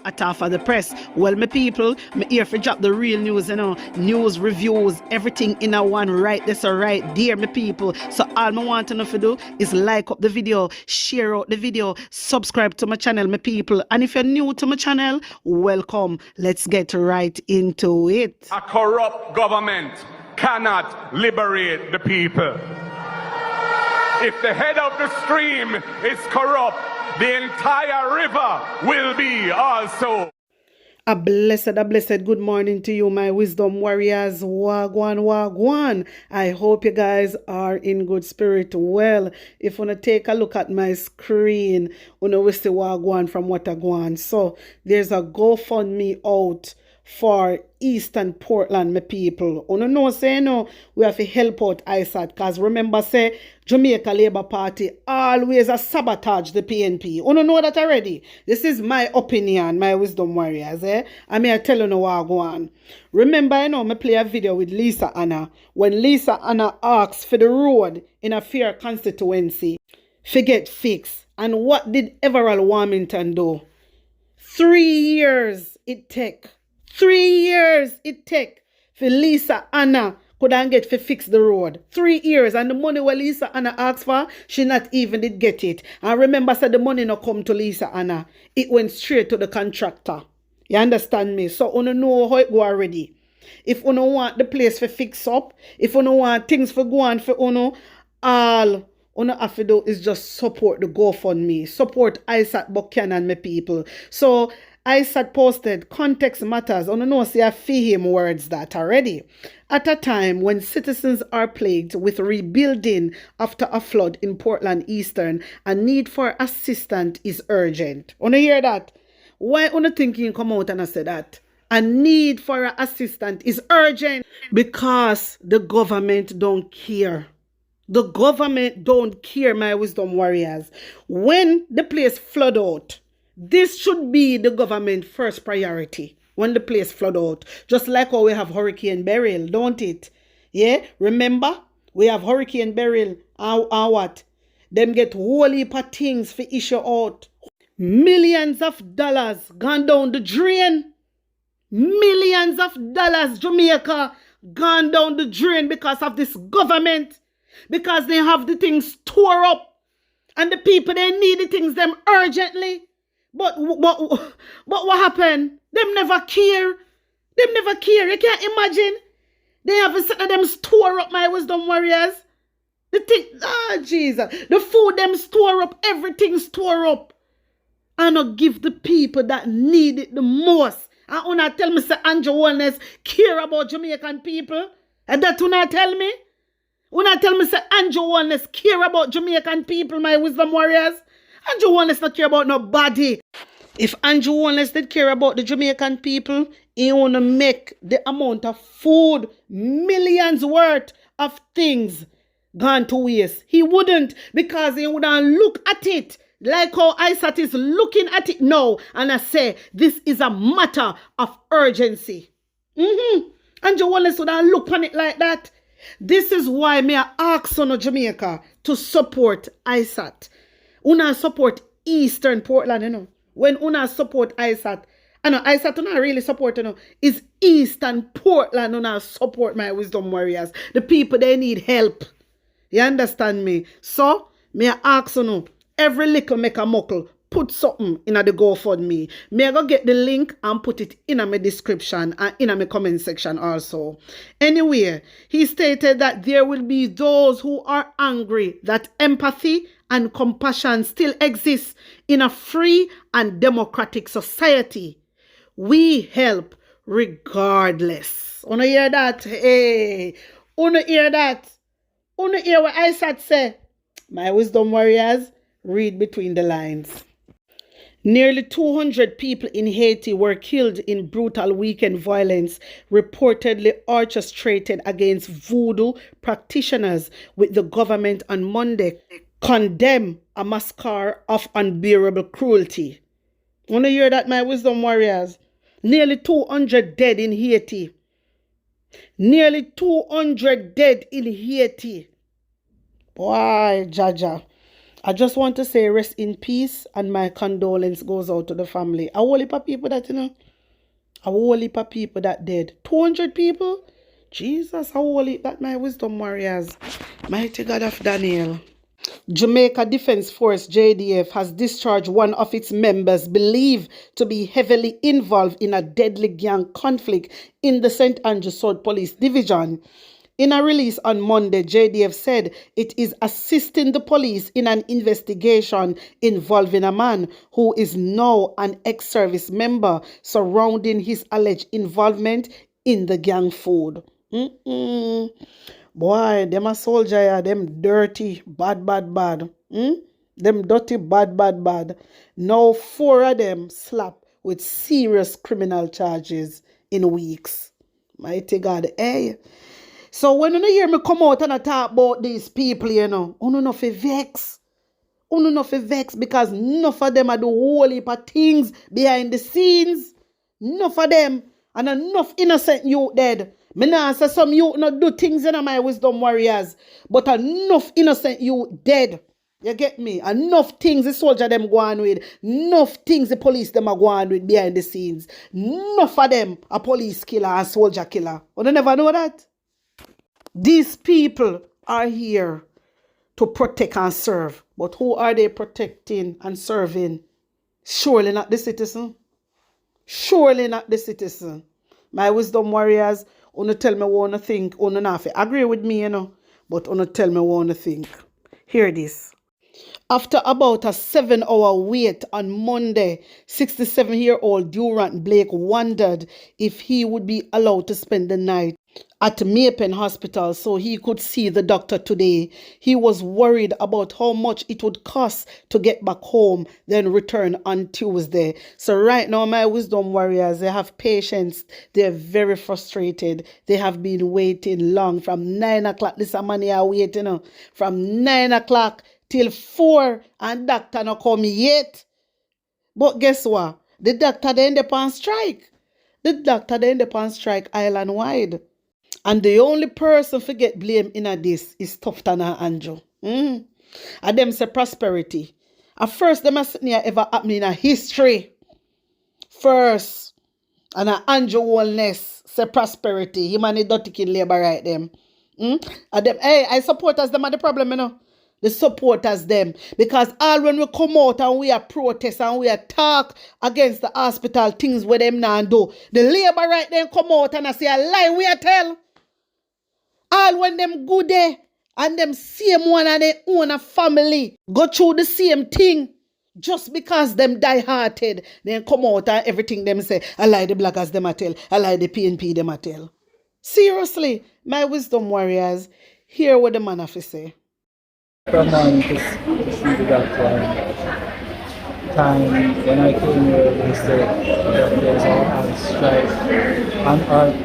At half of the press. Well, my people, me here for drop the real news, news, reviews, everything in a one right this or right there, my people. So all I want to know to do is like up the video, share out the video, subscribe to my channel, my people. And if you're new to my channel, welcome. Let's get right into it. A corrupt government cannot liberate the people. If the head of the stream is corrupt, the entire river will be also. A blessed good morning to you, my wisdom warriors. Wagwan, wagwan. I hope you guys are in good spirit. Well, if you want to take a look at my screen, you know we see wagwan from Watagwan. So there's a GoFundMe out for Eastern Portland, my people. You know, say no, we have to help out All.Isat, because remember, say Jamaica Labour Party always a sabotage the PNP. You know that already. This is my opinion, my wisdom warriors. I mean, I tell you no what go on. Remember, I play a video with Lisa Anna when Lisa Anna asks for the road in a fair constituency to get fixed. And what did Everall Warmington do? 3 years it take. 3 years it take for Lisa Anna couldn't get to fix the road. 3 years, and the money where Lisa Anna asked for, she not even did get it. And remember, said the money not come to Lisa Anna. It went straight to the contractor. You understand me? So you know how it go already. If you want the place to fix up, if you want things for go on for all you have to do is just support the GoFundMe. Support All.Isat Buchanan, my people. So All.Isat posted, context matters. You know, see I feel him words that already. At a time when citizens are plagued with rebuilding after a flood in Portland Eastern, a need for assistance is urgent. You hear that? Why you think you come out and I say that? A need for assistance is urgent because the government don't care. The government don't care, my wisdom warriors. When the place flood out, this should be the government first priority. When the place flood out. Just like how we have Hurricane Beryl, don't it? Yeah? Remember? We have Hurricane Beryl. And what? Them get whole heap of things for issue out. Millions of dollars gone down the drain. Millions of dollars, Jamaica, gone down the drain because of this government. Because they have the things tore up. And the people, they need the things them urgently. But what happened? Them never care. Them never care. You can't imagine. They have a set of them store up, my wisdom warriors. The thing, Jesus. The food them store up, everything store up. And not give the people that need it the most. And you not tell me, say Andrew Wellness care about Jamaican people. And that you not tell me? You not tell me, say Andrew Wellness care about Jamaican people, my wisdom warriors. Andrew Wellness not care about nobody. If Andrew Wellness did care about the Jamaican people, he wanna make the amount of food, millions worth of things gone to waste. He wouldn't, because he wouldn't look at it like how All.Isat is looking at it now. And I say, this is a matter of urgency. Andrew Wellness wouldn't look on it like that. This is why me I ask on Jamaica to support All.Isat. Una support Eastern Portland, you know. When una support All.Isat, I know All.Isat una really support, you know, is Eastern Portland una support, my wisdom warriors. The people, they need help. You understand me? So, me I ask you know, every little make a muckle, put something in the GoFundMe. Me I go get the link and put it in my description and in my comment section also. Anyway, he stated that there will be those who are angry that empathy and compassion still exists in a free and democratic society. We help regardless. Wanna hear that? Hey, wanna hear that? Wanna hear what All.Isat say? My wisdom warriors, read between the lines. Nearly 200 people in Haiti were killed in brutal weekend violence reportedly orchestrated against voodoo practitioners, with the government on Monday condemn a massacre of unbearable cruelty. Want to hear that, my wisdom warriors? Nearly 200 dead in Haiti. Nearly 200 dead in Haiti. Why, Jaja? I just want to say rest in peace and my condolence goes out to the family. A whole heap of people that, a whole heap of people that dead. 200 people? Jesus, a whole heap that my wisdom warriors. Mighty God of Daniel. Jamaica Defense Force JDF has discharged one of its members believed to be heavily involved in a deadly gang conflict in the St. Andrew South Police Division. In a release on Monday, JDF said it is assisting the police in an investigation involving a man who is now an ex-service member surrounding his alleged involvement in the gang food. Boy, them a soldier, yeah, them dirty, bad. Them dirty, bad. Now 4 of them slapped with serious criminal charges in weeks. Mighty God, hey. So when you hear me come out and I talk about these people, you no fi vex. You no fi vex because enough of them are do whole heap of things behind the scenes. Enough of them and enough innocent youth dead. Me nah say some youth not do things in my wisdom warriors, but enough innocent youth dead. You get me? Enough things the soldier them go on with. Enough things the police them are going with behind the scenes. Enough of them a police killer, a soldier killer. You never know that? These people are here to protect and serve. But who are they protecting and serving? Surely not the citizen. Surely not the citizen. My wisdom warriors, wanna tell me what you think. Wanna not agree with me, but wanna tell me what you think. Hear this. After about a 7-hour wait on Monday, 67-year-old Durant Blake wondered if he would be allowed to spend the night at Maypen Hospital so he could see the doctor today. He was worried about how much it would cost to get back home, then return on Tuesday. So right now, my wisdom warriors, they have patience. They're very frustrated. They have been waiting long. From 9 o'clock, this money are waiting. From 9 o'clock till 4, and doctor not come yet. But guess what? The doctor they end up on strike. The doctor they end up on strike island wide. And the only person to get blame in this is Tufton and Andrew. And them say prosperity. At first, them has ever happened in a history. First, and Andrew wellness say prosperity. Him and the dirty kid labor right them. And them, hey, I supporters them are the problem, The supporters them. Because all when we come out and we are protest and we are talk against the hospital things where them now do. The labor right then come out and I say a lie we are tell. All when them good there and them same one and their own family go through the same thing. Just because them die-hearted, then come out and everything them say, I lie the blackers them a tell, I lie the PNP them a tell. Seriously, my wisdom warriors, hear what the man have to say. From morning to see the doctor. Time when I came here, they said that there's on strike.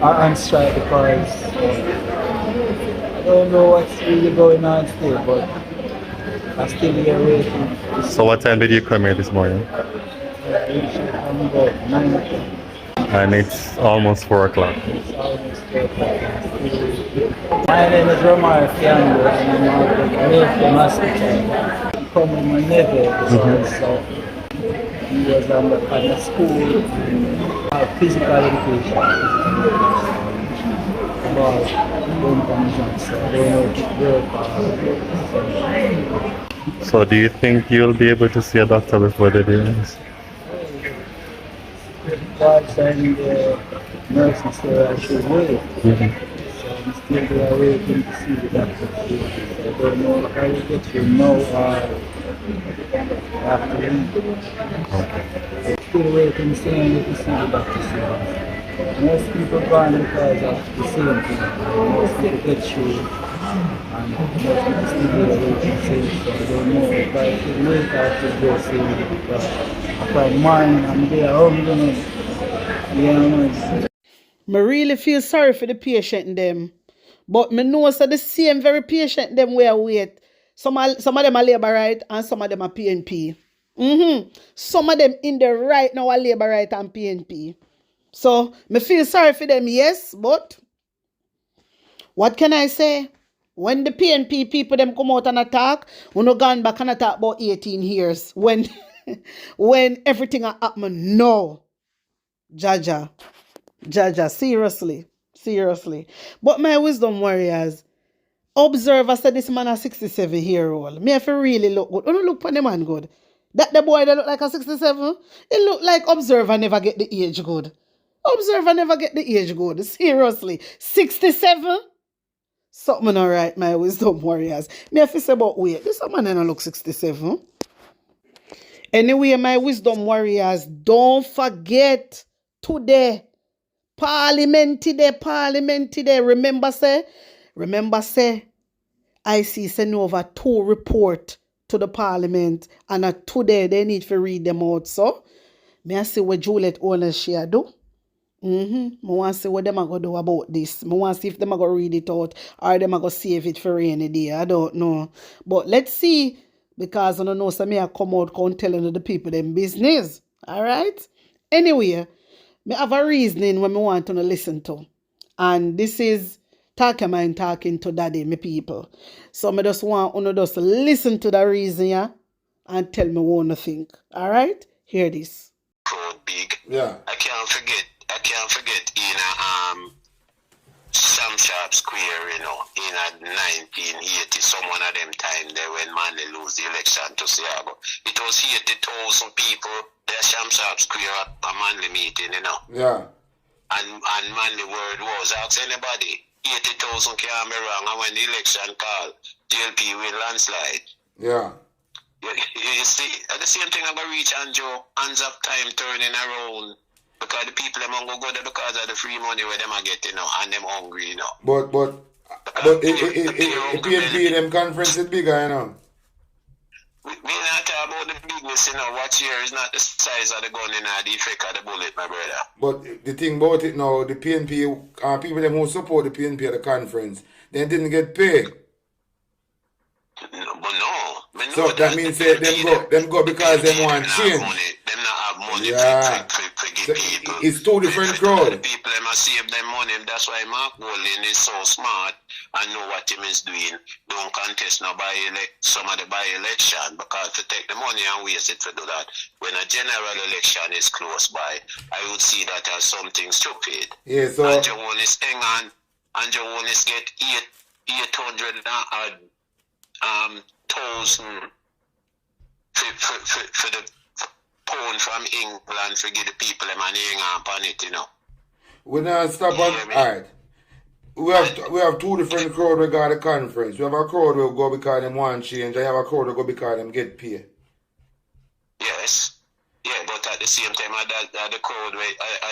On strike because I don't know what's really going on still, but I'm still here waiting. So what time did you come here this morning? I'm about 9 o'clock. And it's almost 4 o'clock. It's almost 4 o'clock. My name is Romar Fiango and I'm at the Maypen Hospital. I'm from my nephew, so he was on the school physical education. But don't come so I don't know if it So do you think you'll be able to see a doctor before the day ends? God sending the nurses there, I should wait. So I'm still there waiting to see the doctor. I don't know if I will get through now or after I'm still waiting, saying to see the doctor. Most people go on because of the same thing. Most people get through and most people still there waiting to see it. So I don't know if I should wait after go see it because after morning I'm there home. Me really feel sorry for the patient them. But me know so the same very patient them where wait. Some of them are labor right and some of them are PNP. Some of them in the right now are labor right and PNP. So me feel sorry for them, yes, but what can I say? When the PNP people them come out and attack, we no gone back and attack about 18 years. When when everything happened, no. Jaja, seriously. But my wisdom warriors, observe, I said this man a 67-year-old. Me have to really look good. Don't look for the man good. That the boy that look like a 67, it look like observer never get the age good. Observer never get the age good. Seriously. 67? Something alright, my wisdom warriors. Me have to say about wait. This man don't look 67. Anyway, my wisdom warriors, don't forget today. Parliament today. Remember say, IC send over 2 report to the parliament, and today they need to read them out. So, may I see what Juliet Owens share do? I want to see what them are going to do about this. I want to see if them are going to read it out or them are going to save it for rainy day. I don't know. But let's see, because I don't know, so me I come out telling the people them business. All right? Anyway, me have a reasoning when me want to listen to. And this is talking mind talking to daddy, me people. So me just want to just listen to the reason, yeah, and tell me what you think. All right? Hear this. Big. Yeah. I can't forget in Sam Sharp Square, in 1980, some one of them time there when Manley lose the election to Seattle. It was 80,000 people there Sam Sharp Square at a Manley meeting, Yeah. And Manley word was, ask anybody, 80,000 can't be wrong, and when the election called, JLP win landslide. Yeah. You see, at the same thing I'm going to reach Anjo, hands up time turning around. Because the people them go there because of the free money where them are getting, and them hungry, But it PNP them conference is bigger, We not talk about the bigness, What here is not the size of the gun, the effect of the bullet, my brother. But the thing about it now, the PNP, people them who support the PNP at the conference, they didn't get paid. No, but no. So that means them go because they want change. Them not have money Yeah. for get people. It's 2 different crowd. The people them save them money. That's why Mark Wolin is so smart and know what him is doing. Don't contest no some of the by-election, because to take the money and waste it to do that. When a general election is close by, I would see that as something stupid. Yeah, so And you only hang on, and you only get 800 thousand for the pound from England to give the people them and hang on it, we not stop on. Alright. We have 2 different crowd we got the conference. We have a crowd will go because them want change. I have a crowd will go because them get paid. Yes. Yeah, but at the same time, the crowd,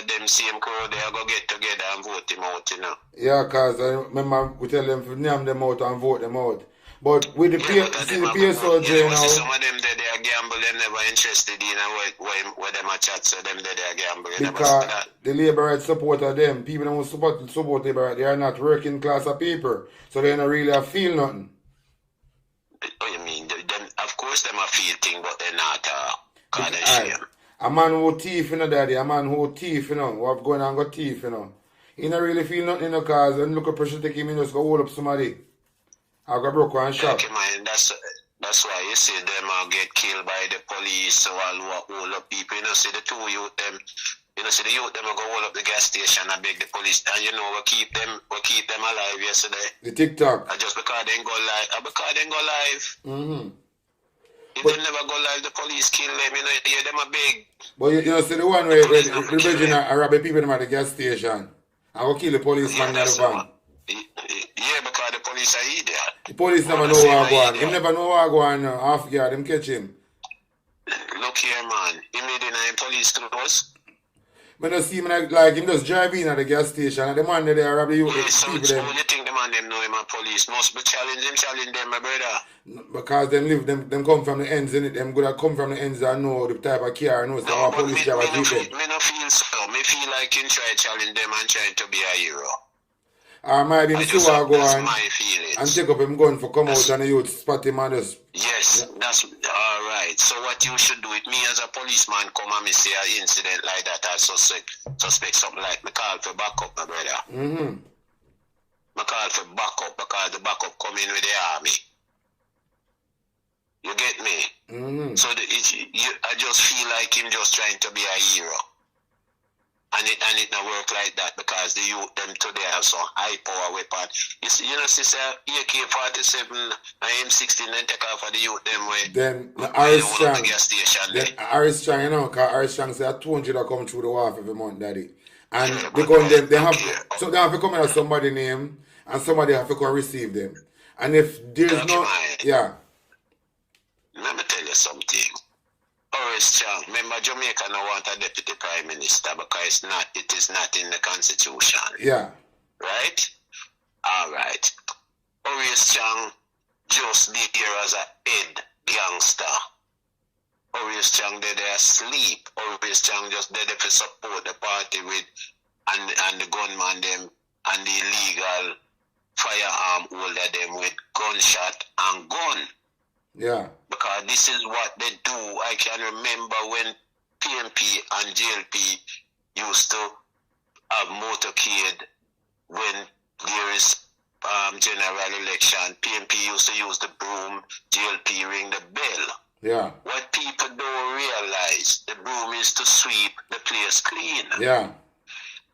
them same crowd, they are going to get together and vote him out, Yeah, because I remember we tell them to name them out and vote them out. But with the PSO, some of them they are gamble, they're never interested in where them are chat, so them they are gamble. Because the labor rights supporter them, people who support labor rights, they are not working class of people, so they don't really feel nothing. What you mean? Of course them are feel thing, but they're not a man who thief, daddy, a man who thief, who have going and go thief, He don't really feel nothing, because when look at pressure take him, he just go hold up somebody. I got broke one shot. Okay, man, that's why you see them get killed by the police, so all up people. See the 2 youth them. See the youth them go hold up the gas station and beg the police, and we keep them alive yesterday. The TikTok. And just because they go live. Mm-hmm. If they never go live, the police kill them. Hear them a beg. But see the one where the Virgin are robbing people at the gas station. I will kill the policeman in the van. Yeah, because the police are idiot. The police never know what go on. Him never know what go on. Half guard, him catch him. Look here, man. He made in police clothes. When I see him like him just drive in at the gas station and the man there rob the youth. So you think the man them know him a police? Must be challenge them, my brother. Because them come from the ends in it. Them gonna come from the ends and know the type of car and know so our police have a jeep. Me no feel so. Me feel like him try challenge them and trying to be a hero. Or might be him so go on my feelings. And take up him gun for come out and the youth spot him and just... Yes, yeah. That's alright. So what you should do with me as a policeman come and me see an incident like that, I suspect something like me call for backup, my brother. Mm-hmm. I call for backup because the backup come in with the army. You get me? So I just feel like him just trying to be a hero. And it not work like that because the youth them today have some high power weapon. You see, sister, AK-47 and M16 then take off for the youth them way. Then Harris Strong, because Harris Strong say 200 that come through the wharf every month, daddy. And Yeah, because they have so they have to come in as somebody name and somebody have to come receive them. And if there's no let me tell you something. Horace Strong, remember Jamaica no want a deputy prime minister because it is not in the constitution. Yeah. Right? Alright. Horace Strong just there as a head gangster. Horace Strong there asleep. Horace Strong just there to support the party with and the gunman them and the illegal firearm holder them with gunshot and gun. Yeah. Because this is what they do. I can remember when PMP and JLP used to have motorcade when there is general election. PMP used to use the broom, JLP ring the bell. Yeah. What people don't realize, the broom is to sweep the place clean. Yeah.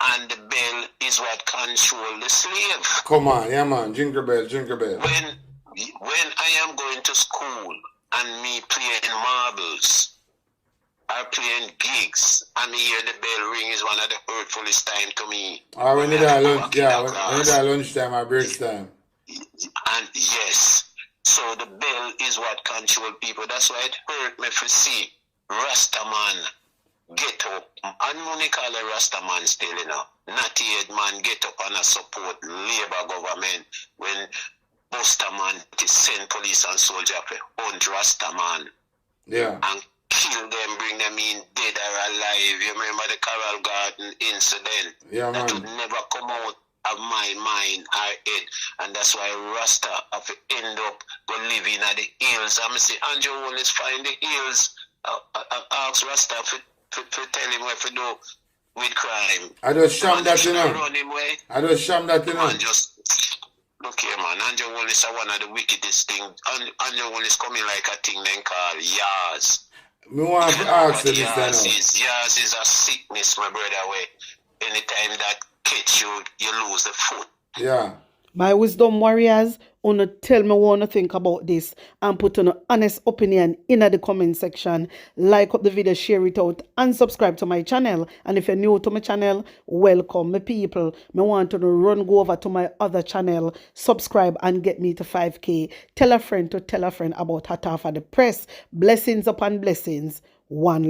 And the bell is what control the slave. Come on, yeah man, jingle bell, jingle bell. When I am going to school and me playing marbles or playing gigs and me hear the bell ring is one of the hurtfulest time to me. When you at lunchtime or break time. And yes, so the bell is what control people. That's why it hurt me to see Rastaman get up. And money call a Rastaman still, not yet man get up and support Labour government when Buster man to send police and soldiers to hunt Rastaman. Yeah. And kill them, bring them in dead or alive. You remember the Coral Garden incident? Yeah, that man. would never come out of my mind or head. And that's why Rasta have to end up living at the hills. I'm say Andrew always find the hills. Ask Rasta to tell him what to do with crime. I just sham that, Run him away. I just sham that, Man, just look here, man. Andrew Wallace is one of the wickedest things. Andrew Wallace coming like a thing then called Yaz. Me want to ask you this, Yaz is a sickness, my brother. Way anytime that catch you, you lose the foot. Yeah. My wisdom warriors, wanna tell me what you think about this and put an honest opinion in the comment section. Like up the video, share it out, and subscribe to my channel. And if you're new to my channel, welcome, my people. Me want to go over to my other channel, subscribe and get me to 5K. Tell a friend to tell a friend about Hatafa the Press. Blessings upon blessings. One.